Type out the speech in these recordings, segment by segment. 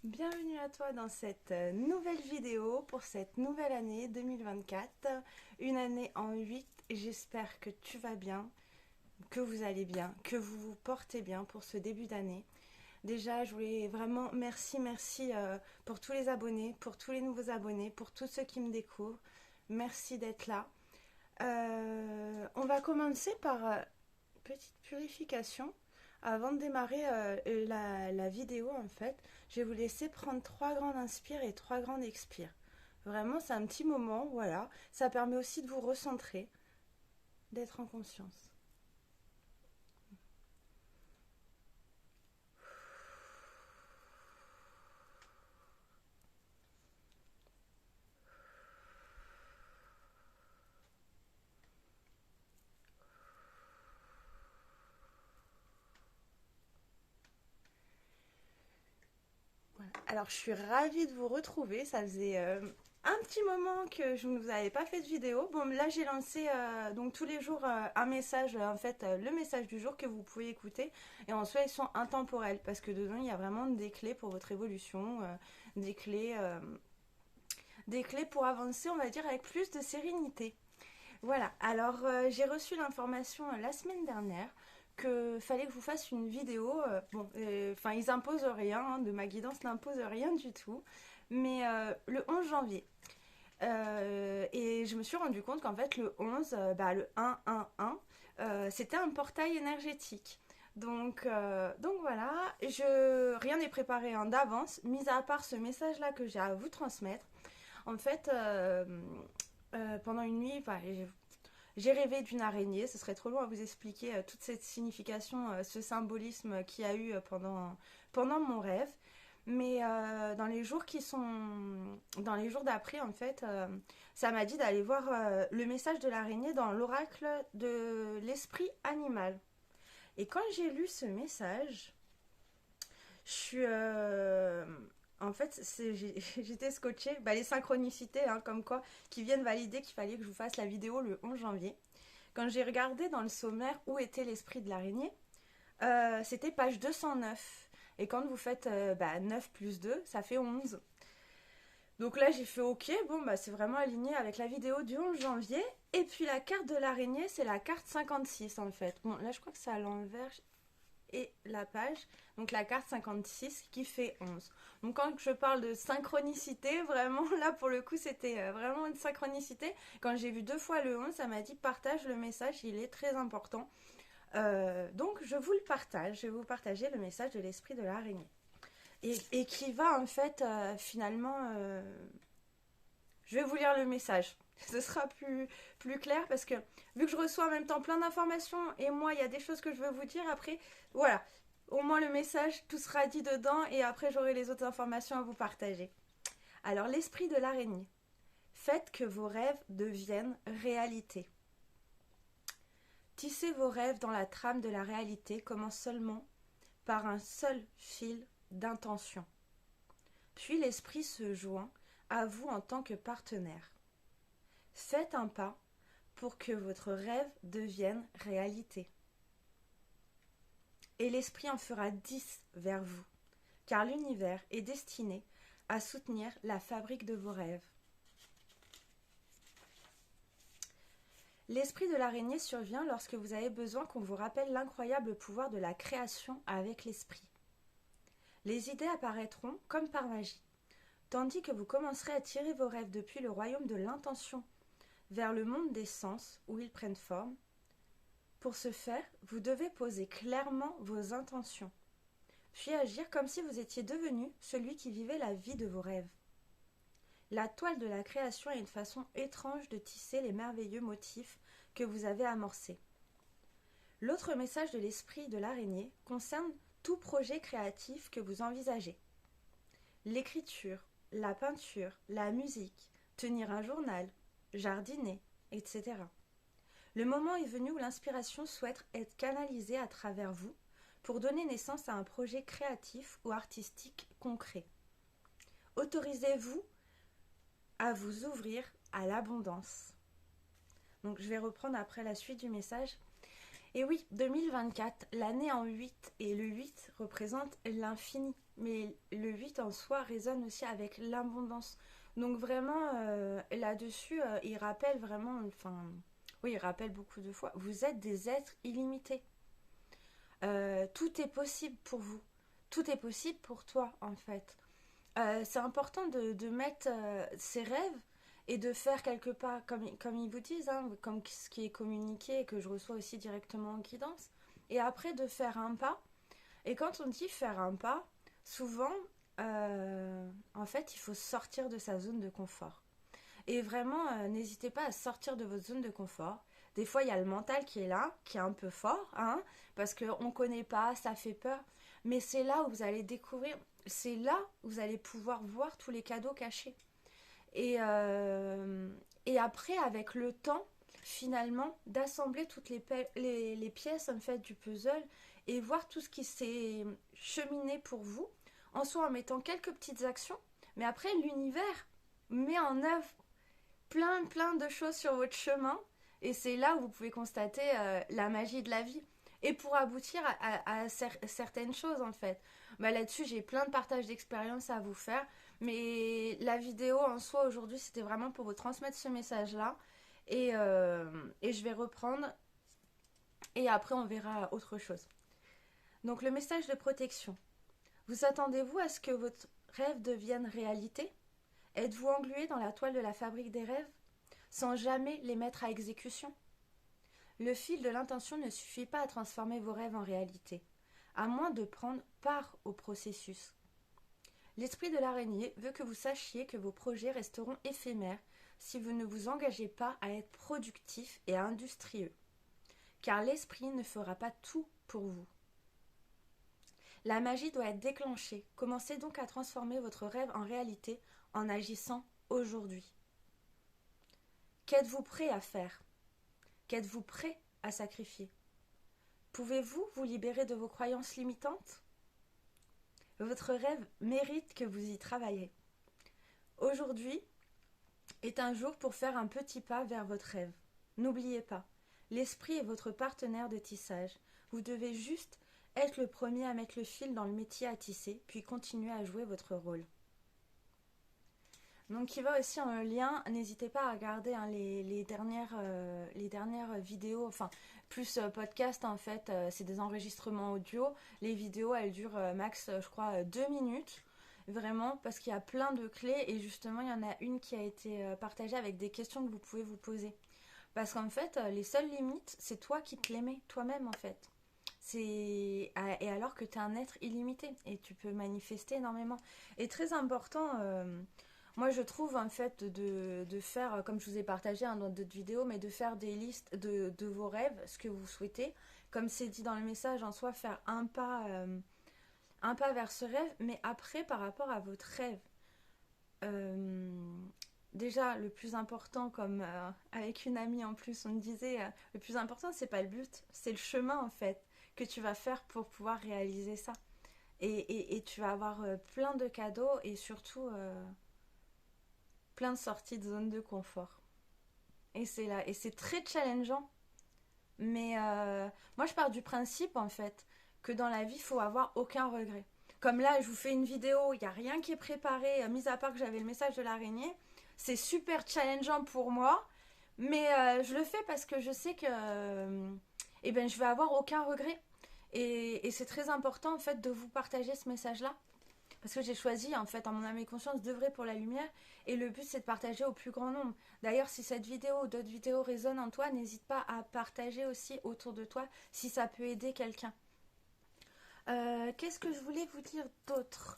Bienvenue à toi dans cette nouvelle vidéo pour cette nouvelle année 2024, une année en 8. J'espère que tu vas bien, que vous allez bien, que vous vous portez bien pour ce début d'année. Déjà, je voulais vraiment merci pour tous les abonnés, pour tous les nouveaux abonnés, pour tous ceux qui me découvrent. Merci d'être là. On va commencer par petite purification. Avant de démarrer la vidéo, en fait, je vais vous laisser prendre 3 grandes inspires et 3 grandes expires. Vraiment, c'est un petit moment, voilà. Ça permet aussi de vous recentrer, d'être en conscience. Voilà. Alors, je suis ravie de vous retrouver. Ça faisait un petit moment que je ne vous avais pas fait de vidéo. Bon, là, j'ai lancé donc tous les jours un message, en fait, le message du jour que vous pouvez écouter. Et en soi, ils sont intemporels parce que dedans, il y a vraiment des clés pour votre évolution, des clés, euh, des clés pour avancer, on va dire, avec plus de sérénité. Voilà, alors j'ai reçu l'information la semaine dernière que fallait que je vous fasse une vidéo. Enfin, ils imposent rien, hein, de ma guidance n'impose rien du tout, mais le 11 janvier. Et je me suis rendu compte qu'en fait, le 11, le 111, c'était un portail énergétique. Donc voilà, rien n'est préparé hein, d'avance, mis à part ce message-là que j'ai à vous transmettre. En fait, pendant une nuit, j'ai rêvé d'une araignée. Ce serait trop long à vous expliquer toute cette signification, ce symbolisme qu'il y a eu pendant mon rêve. Mais dans les jours d'après, en fait, ça m'a dit d'aller voir le message de l'araignée dans l'oracle de l'esprit animal. Et quand j'ai lu ce message, je suis. En fait, j'étais scotchée. Les synchronicités, hein, comme quoi, qui viennent valider qu'il fallait que je vous fasse la vidéo le 11 janvier. Quand j'ai regardé dans le sommaire où était l'esprit de l'araignée, c'était page 209. Et quand vous faites 9 plus 2, ça fait 11. Donc là, j'ai fait OK, bon, c'est vraiment aligné avec la vidéo du 11 janvier. Et puis la carte de l'araignée, c'est la carte 56 en fait. Bon, là, je crois que c'est à l'envers et la page, donc la carte 56 qui fait 11. Donc quand je parle de synchronicité, vraiment là pour le coup c'était vraiment une synchronicité. Quand j'ai vu 2 fois le 11, ça m'a dit partage le message, il est très important. Donc je vous le partage, je vais vous partager le message de l'esprit de l'araignée. Et qui va en fait finalement... je vais vous lire le message. Ce sera plus clair parce que vu que je reçois en même temps plein d'informations et moi il y a des choses que je veux vous dire après, voilà, au moins le message, tout sera dit dedans et après j'aurai les autres informations à vous partager. Alors l'esprit de l'araignée. Faites que vos rêves deviennent réalité. Tissez vos rêves dans la trame de la réalité commence seulement par un seul fil d'intention. Puis l'esprit se joint à vous en tant que partenaire. Faites un pas pour que votre rêve devienne réalité. Et l'esprit en fera 10 vers vous, car l'univers est destiné à soutenir la fabrique de vos rêves. L'esprit de l'araignée survient lorsque vous avez besoin qu'on vous rappelle l'incroyable pouvoir de la création avec l'esprit. Les idées apparaîtront comme par magie, tandis que vous commencerez à tirer vos rêves depuis le royaume de l'intention vers le monde des sens où ils prennent forme. Pour ce faire, vous devez poser clairement vos intentions, puis agir comme si vous étiez devenu celui qui vivait la vie de vos rêves. La toile de la création est une façon étrange de tisser les merveilleux motifs que vous avez amorcés. L'autre message de l'esprit de l'araignée concerne tout projet créatif que vous envisagez. L'écriture, la peinture, la musique, tenir un journal, jardiner, etc. Le moment est venu où l'inspiration souhaite être canalisée à travers vous pour donner naissance à un projet créatif ou artistique concret. Autorisez-vous à vous ouvrir à l'abondance. Donc je vais reprendre après la suite du message. Et oui, 2024, l'année en 8, et le 8 représente l'infini. mais le 8 en soi résonne aussi avec l'abondance. Donc vraiment, là-dessus, il rappelle vraiment, enfin, oui, il rappelle beaucoup de fois, vous êtes des êtres illimités. Tout est possible pour vous. Tout est possible pour toi, en fait. C'est important de mettre ses rêves et de faire quelque part, comme ils vous disent, hein, comme ce qui est communiqué et que je reçois aussi directement en guidance. Et après, de faire un pas. Et quand on dit faire un pas, souvent, en fait, il faut sortir de sa zone de confort. Et vraiment, n'hésitez pas à sortir de votre zone de confort. Des fois, il y a le mental qui est là, qui est un peu fort, hein, parce qu'on ne connaît pas, ça fait peur. Mais c'est là où vous allez découvrir, c'est là où vous allez pouvoir voir tous les cadeaux cachés. Et, euh, et après, avec le temps, finalement, d'assembler toutes les pièces en fait, du puzzle et voir tout ce qui s'est cheminé pour vous, en soi en mettant quelques petites actions, mais après, l'univers met en œuvre plein de choses sur votre chemin et c'est là où vous pouvez constater la magie de la vie. Et pour aboutir à certaines choses en fait. Bah, là-dessus, j'ai plein de partages d'expériences à vous faire. Mais la vidéo en soi aujourd'hui, c'était vraiment pour vous transmettre ce message-là. Et je vais reprendre. Et après, on verra autre chose. Donc, le message de protection. Vous attendez-vous à ce que votre rêve devienne réalité? Êtes-vous englué dans la toile de la fabrique des rêves, sans jamais les mettre à exécution? Le fil de l'intention ne suffit pas à transformer vos rêves en réalité, à moins de prendre part au processus. L'esprit de l'araignée veut que vous sachiez que vos projets resteront éphémères si vous ne vous engagez pas à être productif et industrieux, car l'esprit ne fera pas tout pour vous. La magie doit être déclenchée. Commencez donc à transformer votre rêve en réalité en agissant aujourd'hui. Qu'êtes-vous prêt à faire? Qu'êtes-vous prêt à sacrifier? Pouvez-vous vous libérer de vos croyances limitantes? Votre rêve mérite que vous y travaillez. Aujourd'hui est un jour pour faire un petit pas vers votre rêve. N'oubliez pas, l'esprit est votre partenaire de tissage. Vous devez juste être le premier à mettre le fil dans le métier à tisser, puis continuer à jouer votre rôle. Donc il va aussi en lien, n'hésitez pas à regarder hein, les dernières vidéos, enfin plus podcast en fait, c'est des enregistrements audio. Les vidéos elles durent max je crois 2 minutes, vraiment parce qu'il y a plein de clés et justement il y en a une qui a été partagée avec des questions que vous pouvez vous poser. Parce qu'en fait les seules limites c'est toi qui te les mets toi-même en fait. Et alors que tu es un être illimité et tu peux manifester énormément. Et très important... moi, je trouve en fait de faire, comme je vous ai partagé hein, dans d'autres vidéos, mais de faire des listes de vos rêves, ce que vous souhaitez. Comme c'est dit dans le message, en soi, faire un pas vers ce rêve, mais après, par rapport à votre rêve. Déjà, le plus important, comme avec une amie en plus, on me disait, le plus important, c'est pas le but, c'est le chemin en fait que tu vas faire pour pouvoir réaliser ça. Et tu vas avoir plein de cadeaux et surtout plein de sorties de zone de confort. Et c'est là, et c'est très challengeant. Mais moi, je pars du principe, en fait, que dans la vie, il faut avoir aucun regret. Comme là, je vous fais une vidéo, il n'y a rien qui est préparé, mis à part que j'avais le message de l'araignée. C'est super challengeant pour moi, mais je le fais parce que je sais que eh ben, je vais avoir aucun regret. Et c'est très important, en fait, de vous partager ce message-là. Parce que j'ai choisi, en fait, en mon âme et conscience, d'œuvrer pour la lumière. Et le but, c'est de partager au plus grand nombre. D'ailleurs, si cette vidéo ou d'autres vidéos résonnent en toi, n'hésite pas à partager aussi autour de toi si ça peut aider quelqu'un. Qu'est-ce que je voulais vous dire d'autre?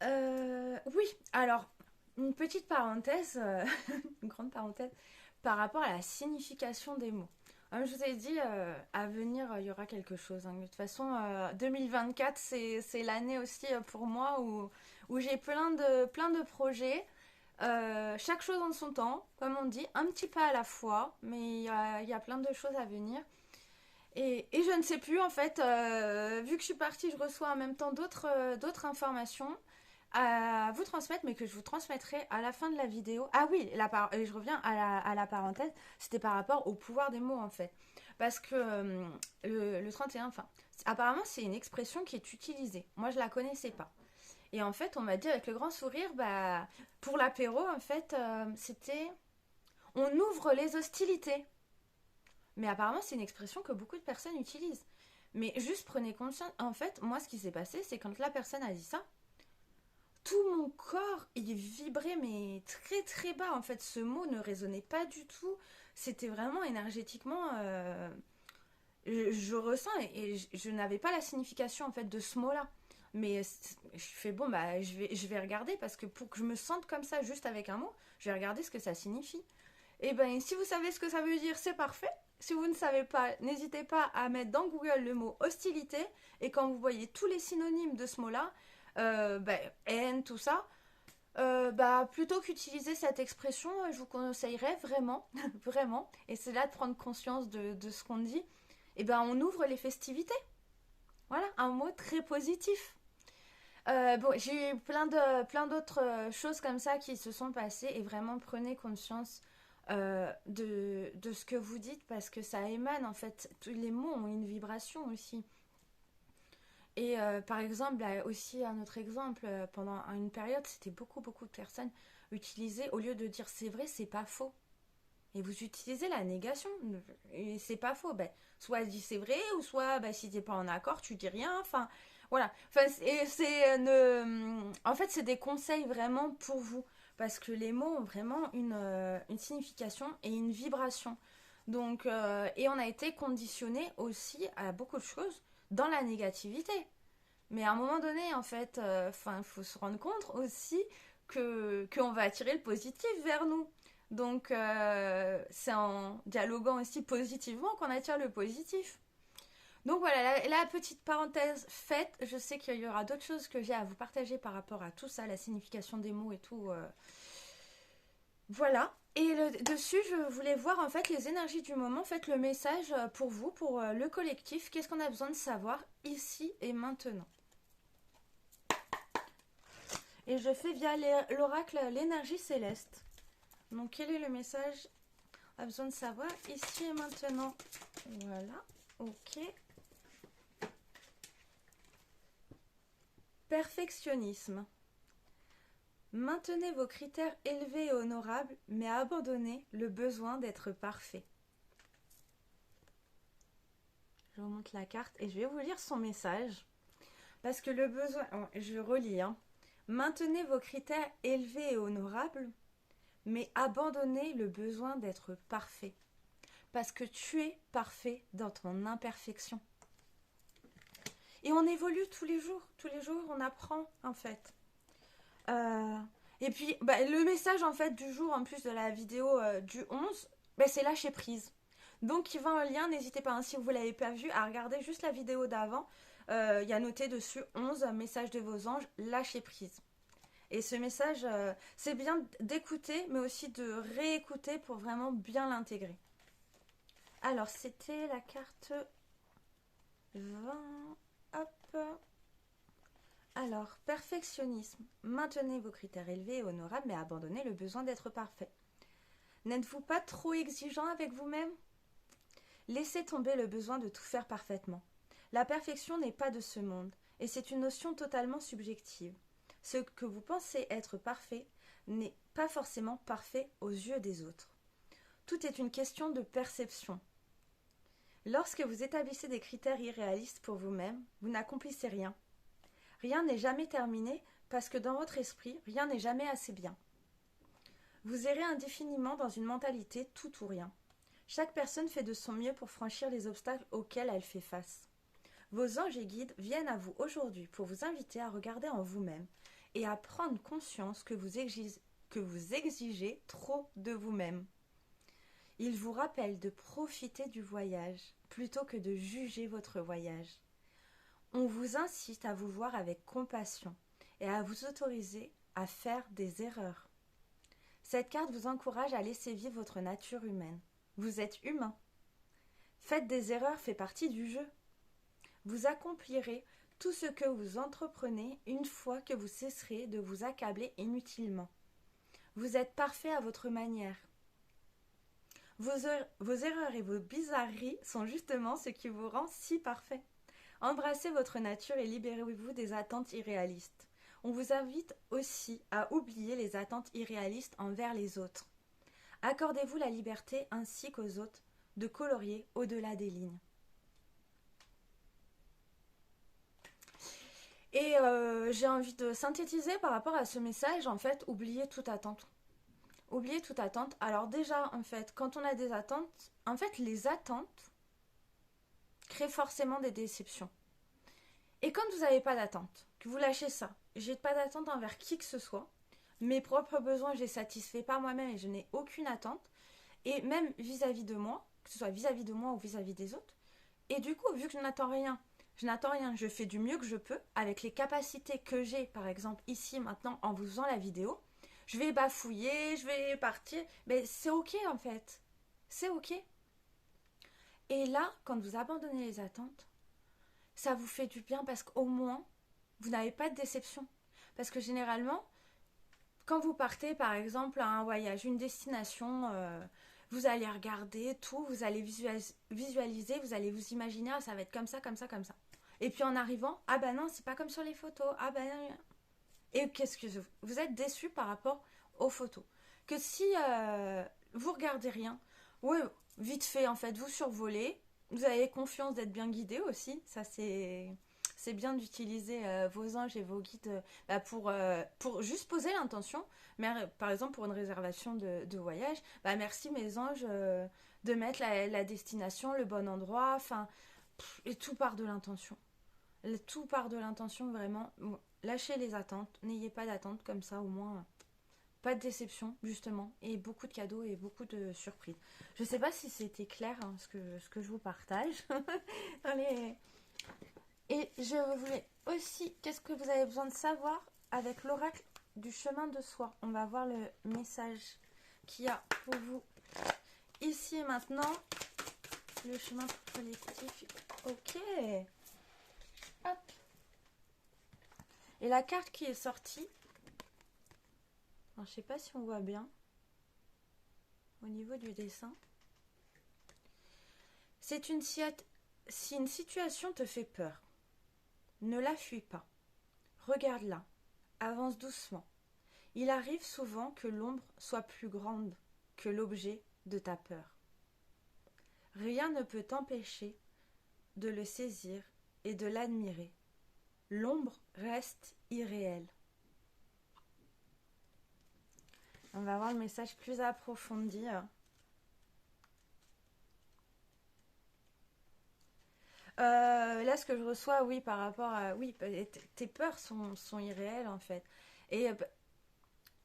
Oui, alors, une petite parenthèse, une grande parenthèse, par rapport à la signification des mots. Comme je vous ai dit, à venir, il y aura quelque chose. Hein. De toute façon, 2024, c'est l'année aussi pour moi où j'ai plein de projets. Chaque chose en son temps, comme on dit, un petit pas à la fois, mais il y a plein de choses à venir. Et je ne sais plus, en fait, vu que je suis partie, je reçois en même temps d'autres informations à vous transmettre, mais que je vous transmettrai à la fin de la vidéo. Ah oui, et je reviens à la parenthèse, c'était par rapport au pouvoir des mots, en fait. Parce que le 31, enfin, apparemment c'est une expression qui est utilisée. Moi je la connaissais pas. Et en fait on m'a dit avec le grand sourire, bah pour l'apéro en fait c'était on ouvre les hostilités. Mais apparemment c'est une expression que beaucoup de personnes utilisent. Mais juste prenez conscience, en fait moi ce qui s'est passé c'est quand la personne a dit ça, tout mon corps il vibrait mais très très bas en fait, ce mot ne résonnait pas du tout, c'était vraiment énergétiquement je ressens et je n'avais pas la signification en fait de ce mot-là. Mais je fais bon bah je vais regarder parce que pour que je me sente comme ça juste avec un mot, je vais regarder ce que ça signifie. Et ben si vous savez ce que ça veut dire, c'est parfait. Si vous ne savez pas, n'hésitez pas à mettre dans Google le mot hostilité et quand vous voyez tous les synonymes de ce mot-là, bah, haine, tout ça, bah, plutôt qu'utiliser cette expression, je vous conseillerais vraiment, vraiment, et c'est là de prendre conscience de ce qu'on dit, et ben on ouvre les festivités. Voilà, un mot très positif. Bon, j'ai eu plein d'autres choses comme ça qui se sont passées et vraiment prenez conscience de ce que vous dites parce que ça émane en fait. Tous les mots ont une vibration aussi. Et par exemple, là, aussi un autre exemple, pendant une période, c'était beaucoup de personnes utilisaient, au lieu de dire c'est vrai, c'est pas faux. Et vous utilisez la négation. Et c'est pas faux. Ben, soit dit c'est vrai, ou soit ben, si t'es pas en accord, tu dis rien. Enfin, voilà. Enfin, en fait, c'est des conseils vraiment pour vous. Parce que les mots ont vraiment une signification et une vibration. Donc, et on a été conditionné aussi à beaucoup de choses dans la négativité. Mais à un moment donné, en fait, il faut se rendre compte aussi qu'on va attirer le positif vers nous. Donc, c'est en dialoguant aussi positivement qu'on attire le positif. Donc voilà, la petite parenthèse faite. Je sais qu'il y aura d'autres choses que j'ai à vous partager par rapport à tout ça, la signification des mots et tout. Voilà. Et dessus, je voulais voir en fait les énergies du moment, faites le message pour vous, pour le collectif. Qu'est-ce qu'on a besoin de savoir ici et maintenant. Et je fais via l'oracle l'énergie céleste. Donc quel est le message a besoin de savoir ici et maintenant. Voilà, ok. Perfectionnisme. Maintenez vos critères élevés et honorables, mais abandonnez le besoin d'être parfait. Je vous montre la carte et je vais vous lire son message. Parce que le besoin... Je relis. Maintenez vos critères élevés et honorables, mais abandonnez le besoin d'être parfait. Parce que tu es parfait dans ton imperfection. Et on évolue tous les jours. Tous les jours, on apprend, en fait. Et puis, bah, le message, en fait, du jour, en plus de la vidéo du 11, bah, c'est lâcher prise. Donc, il va en lien, n'hésitez pas, si vous ne l'avez pas vu, à regarder juste la vidéo d'avant. Il y a noté dessus 11 messages de vos anges, lâcher prise. Et ce message, c'est bien d'écouter, mais aussi de réécouter pour vraiment bien l'intégrer. Alors, c'était la carte 20. Hop. Alors, perfectionnisme. Maintenez vos critères élevés et honorables, mais abandonnez le besoin d'être parfait. N'êtes-vous pas trop exigeant avec vous-même? Laissez tomber le besoin de tout faire parfaitement. La perfection n'est pas de ce monde, et c'est une notion totalement subjective. Ce que vous pensez être parfait n'est pas forcément parfait aux yeux des autres. Tout est une question de perception. Lorsque vous établissez des critères irréalistes pour vous-même, vous n'accomplissez rien. Rien n'est jamais terminé parce que dans votre esprit, rien n'est jamais assez bien. Vous errez indéfiniment dans une mentalité tout ou rien. Chaque personne fait de son mieux pour franchir les obstacles auxquels elle fait face. Vos anges et guides viennent à vous aujourd'hui pour vous inviter à regarder en vous-même et à prendre conscience que vous exigez trop de vous-même. Ils vous rappellent de profiter du voyage plutôt que de juger votre voyage. On vous incite à vous voir avec compassion et à vous autoriser à faire des erreurs. Cette carte vous encourage à laisser vivre votre nature humaine. Vous êtes humain. Faites des erreurs fait partie du jeu. Vous accomplirez tout ce que vous entreprenez une fois que vous cesserez de vous accabler inutilement. Vous êtes parfait à votre manière. Vos erreurs et vos bizarreries sont justement ce qui vous rend si parfait. Embrassez votre nature et libérez-vous des attentes irréalistes. On vous invite aussi à oublier les attentes irréalistes envers les autres. Accordez-vous la liberté ainsi qu'aux autres de colorier au-delà des lignes. Et j'ai envie de synthétiser par rapport à ce message, en fait, oubliez toute attente. Oubliez toute attente. Alors déjà, en fait, quand on a des attentes, en fait, les attentes créent forcément des déceptions. Et quand vous n'avez pas d'attente, que vous lâchez ça, j'ai pas d'attente envers qui que ce soit, mes propres besoins, je les satisfais par moi-même et je n'ai aucune attente, et même vis-à-vis de moi, que ce soit vis-à-vis de moi ou vis-à-vis des autres, et du coup, vu que je n'attends rien, je fais du mieux que je peux, avec les capacités que j'ai, par exemple, ici, maintenant, en vous faisant la vidéo, je vais bafouiller, je vais partir, mais c'est ok en fait, c'est ok. Et là, quand vous abandonnez les attentes, ça vous fait du bien parce qu'au moins, vous n'avez pas de déception. Parce que généralement, quand vous partez par exemple à un voyage, une destination, vous allez regarder tout, vous allez visualiser, vous allez vous imaginer, ah, ça va être comme ça, comme ça, comme ça. Et puis en arrivant, ah bah non, c'est pas comme sur les photos, ah bah non. Et qu'est-ce que vous êtes déçu par rapport aux photos. Que si vous regardez rien, oui, vite fait en fait, vous survolez, vous avez confiance d'être bien guidé aussi, ça c'est bien d'utiliser vos anges et vos guides pour juste poser l'intention. Mais par exemple, pour une réservation de voyage, bah, merci mes anges de mettre la destination, le bon endroit, enfin, et tout part de l'intention. Tout part de l'intention, vraiment. Lâchez les attentes, n'ayez pas d'attentes, comme ça au moins, pas de déception, justement, et beaucoup de cadeaux et beaucoup de surprises. Je sais pas si c'était clair hein, ce que je vous partage. Allez. Et je voulais aussi, qu'est-ce que vous avez besoin de savoir avec l'oracle du chemin de soi. On va voir le message qu'il y a pour vous ici et maintenant. Le chemin collectif. Ok. Hop. Et la carte qui est sortie, alors, je sais pas si on voit bien au niveau du dessin. C'est si une situation te fait peur, ne la fuis pas. Regarde-la. Avance doucement. Il arrive souvent que l'ombre soit plus grande que l'objet de ta peur. Rien ne peut t'empêcher de le saisir et de l'admirer. L'ombre reste irréelle. On va voir le message plus approfondi. Là, ce que je reçois, oui, par rapport à... Oui, tes peurs sont irréelles, en fait. Et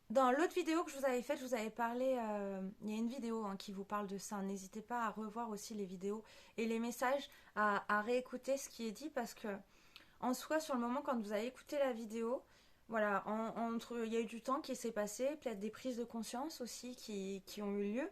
dans l'autre vidéo que je vous avais faite, je vous avais parlé... il y a une vidéo hein, qui vous parle de ça. N'hésitez pas à revoir aussi les vidéos et les messages, à réécouter ce qui est dit, parce que, en soi, sur le moment, quand vous avez écouté la vidéo... Voilà, il y a eu du temps qui s'est passé, peut-être des prises de conscience aussi qui ont eu lieu.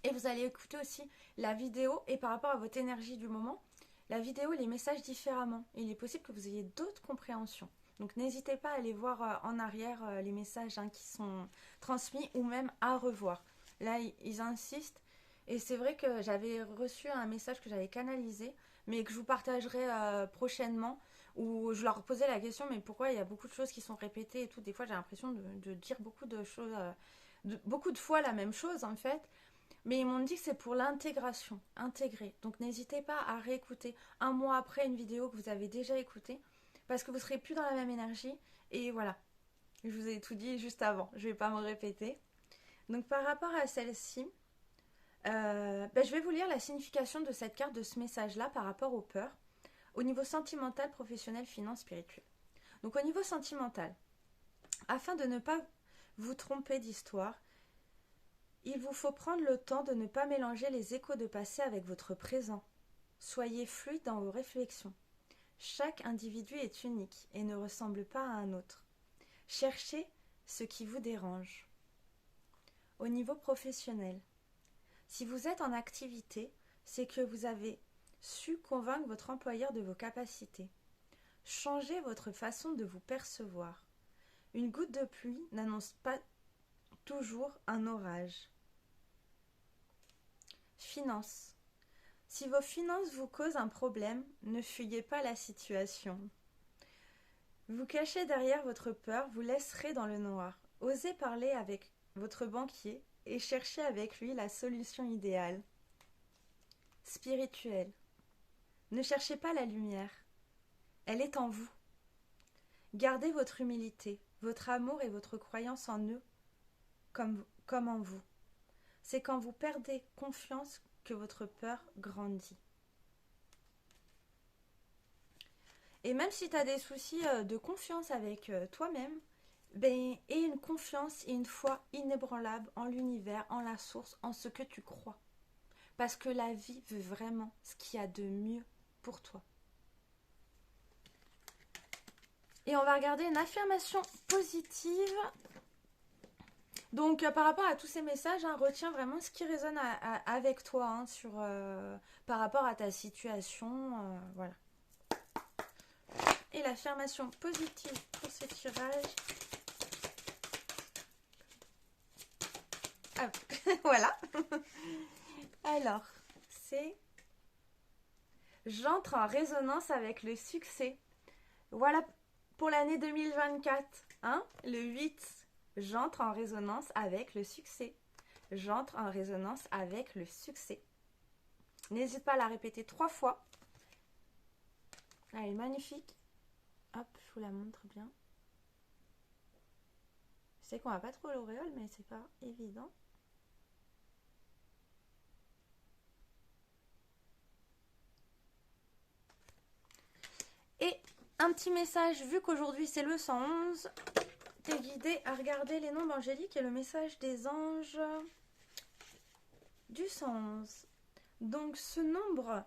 Et vous allez écouter aussi la vidéo et par rapport à votre énergie du moment, la vidéo et les messages différemment. Il est possible que vous ayez d'autres compréhensions. Donc n'hésitez pas à aller voir en arrière les messages hein, qui sont transmis ou même à revoir. Là, ils insistent. Et c'est vrai que j'avais reçu un message que j'avais canalisé, mais que je vous partagerai prochainement, où je leur posais la question, mais pourquoi il y a beaucoup de choses qui sont répétées et tout. Des fois, j'ai l'impression de dire beaucoup de choses, beaucoup de fois la même chose en fait. Mais ils m'ont dit que c'est pour l'intégration, intégrer. Donc n'hésitez pas à réécouter un mois après une vidéo que vous avez déjà écoutée, parce que vous serez plus dans la même énergie. Et voilà, je vous ai tout dit juste avant, je ne vais pas me répéter. Donc par rapport à celle-ci, je vais vous lire la signification de cette carte, de ce message-là par rapport aux peurs, au niveau sentimental, professionnel, finance, spirituel. Donc au niveau sentimental, afin de ne pas vous tromper d'histoire, il vous faut prendre le temps de ne pas mélanger les échos de passé avec votre présent. Soyez fluide dans vos réflexions. Chaque individu est unique et ne ressemble pas à un autre. Cherchez ce qui vous dérange. Au niveau professionnel, si vous êtes en activité, c'est que vous avez su convaincre votre employeur de vos capacités. Changez votre façon de vous percevoir. Une goutte de pluie n'annonce pas toujours un orage. Finances. Si vos finances vous causent un problème, ne fuyez pas la situation. Vous cachez derrière votre peur, vous laisserez dans le noir. Osez parler avec votre banquier et cherchez avec lui la solution idéale. Spirituelle. Ne cherchez pas la lumière. Elle est en vous. Gardez votre humilité, votre amour et votre croyance en eux comme en vous. C'est quand vous perdez confiance que votre peur grandit. Et même si tu as des soucis de confiance avec toi-même, ben, aie une confiance et une foi inébranlable en l'univers, en la source, en ce que tu crois. Parce que la vie veut vraiment ce qu'il y a de mieux pour toi. Et on va regarder une affirmation positive. Donc, par rapport à tous ces messages, retiens vraiment ce qui résonne avec toi par rapport à ta situation. Voilà. Et l'affirmation positive pour ce tirage. Ah, voilà. Alors, c'est j'entre en résonance avec le succès. Voilà pour l'année 2024. Le 8, j'entre en résonance avec le succès. J'entre en résonance avec le succès. N'hésite pas à la répéter 3 fois. Elle est magnifique. Hop, je vous la montre bien. Je sais qu'on va pas trop l'auréole, mais c'est pas évident. Et un petit message, vu qu'aujourd'hui c'est le 111, t'es guidé à regarder les nombres angéliques et le message des anges du 111. Donc ce nombre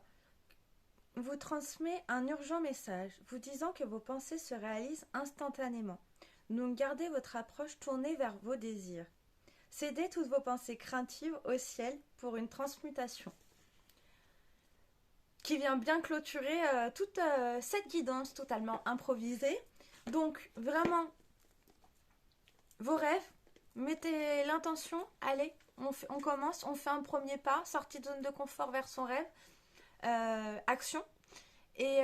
vous transmet un urgent message, vous disant que vos pensées se réalisent instantanément. Donc gardez votre approche tournée vers vos désirs. Cédez toutes vos pensées craintives au ciel pour une transmutation qui vient bien clôturer toute cette guidance totalement improvisée. Donc vraiment, vos rêves, mettez l'intention, allez, on commence, on fait un premier pas, sortie de zone de confort vers son rêve, action. Et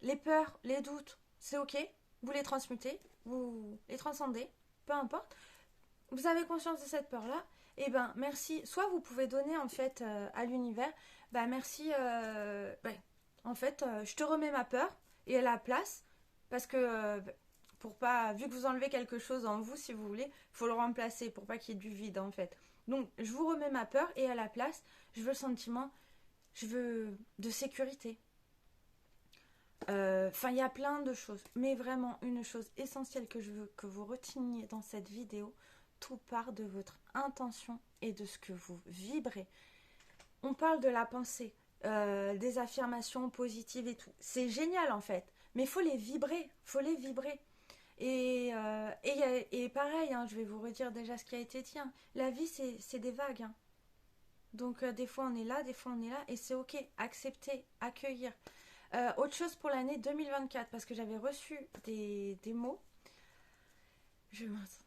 les peurs, les doutes, c'est ok, vous les transmutez, vous les transcendez, peu importe. Vous avez conscience de cette peur-là, et ben merci. Soit vous pouvez donner en fait à l'univers, bah merci, en fait, je te remets ma peur et à la place, parce que pour pas, vu que vous enlevez quelque chose en vous, si vous voulez, il faut le remplacer pour pas qu'il y ait du vide en fait. Donc je vous remets ma peur et à la place, je veux le sentiment, je veux de sécurité. Enfin, il y a plein de choses, mais vraiment une chose essentielle que je veux que vous reteniez dans cette vidéo, tout part de votre intention et de ce que vous vibrez. On parle de la pensée, des affirmations positives et tout. C'est génial en fait, mais il faut les vibrer, Et pareil, je vais vous redire déjà ce qui a été dit. La vie, c'est des vagues. Donc des fois on est là, des fois on est là, et c'est ok. Accepter, accueillir. Autre chose pour l'année 2024, parce que j'avais reçu des mots. Je m'entendais.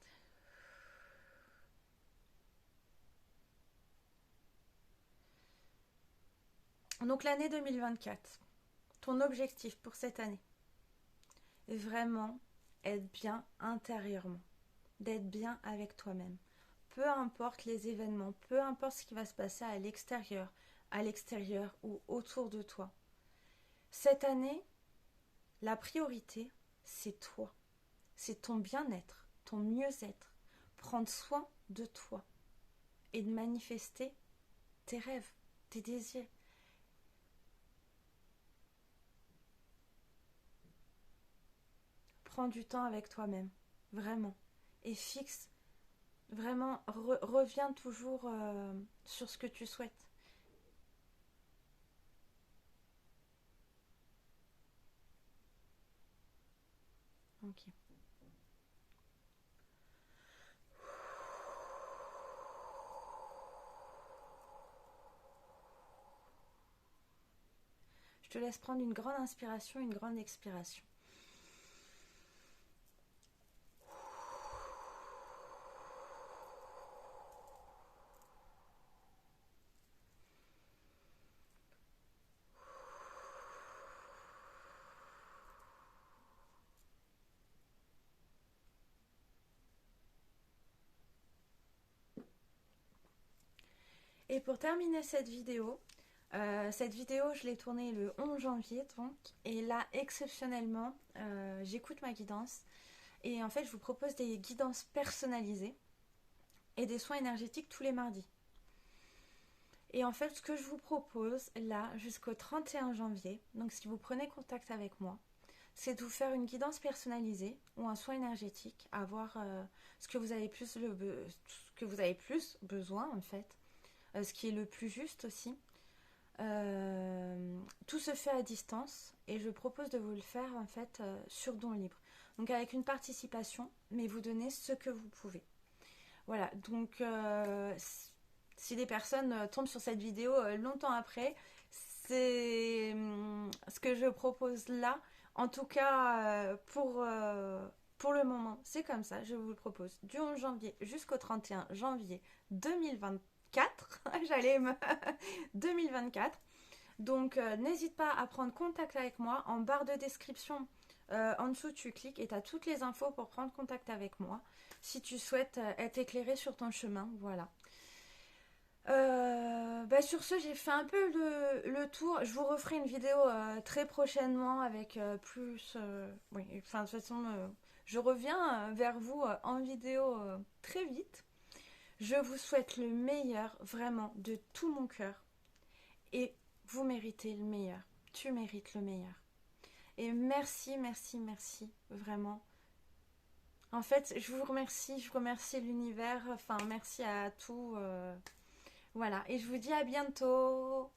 Donc l'année 2024, ton objectif pour cette année, est vraiment être bien intérieurement, d'être bien avec toi-même. Peu importe les événements, peu importe ce qui va se passer à l'extérieur ou autour de toi. Cette année, la priorité, c'est toi. C'est ton bien-être, ton mieux-être. Prendre soin de toi et de manifester tes rêves, tes désirs. Prends du temps avec toi-même, vraiment. Et fixe, vraiment, reviens toujours sur ce que tu souhaites. Ok. Je te laisse prendre une grande inspiration, une grande expiration. Et pour terminer cette vidéo, je l'ai tournée le 11 janvier donc. Et là, exceptionnellement, j'écoute ma guidance. Et en fait, je vous propose des guidances personnalisées et des soins énergétiques tous les mardis. Et en fait, ce que je vous propose là, jusqu'au 31 janvier, donc si vous prenez contact avec moi, c'est de vous faire une guidance personnalisée ou un soin énergétique, à voir ce que vous avez plus besoin en fait, ce qui est le plus juste aussi. Tout se fait à distance et je propose de vous le faire en fait sur don libre. Donc avec une participation, mais vous donnez ce que vous pouvez. Voilà, donc si des personnes tombent sur cette vidéo longtemps après, c'est ce que je propose là. En tout cas, pour le moment, c'est comme ça. Je vous le propose du 11 janvier jusqu'au 31 janvier 2024. 2024. Donc, n'hésite pas à prendre contact avec moi. En barre de description, en dessous, tu cliques et tu as toutes les infos pour prendre contact avec moi. Si tu souhaites être éclairé sur ton chemin, voilà. Sur ce, j'ai fait un peu le tour. Je vous referai une vidéo très prochainement avec plus... oui, enfin, de toute façon, je reviens vers vous en vidéo très vite. Je vous souhaite le meilleur, vraiment, de tout mon cœur. Et vous méritez le meilleur. Tu mérites le meilleur. Et merci, merci, merci, vraiment. En fait, je remercie l'univers, enfin, merci à tout. Voilà, et je vous dis à bientôt.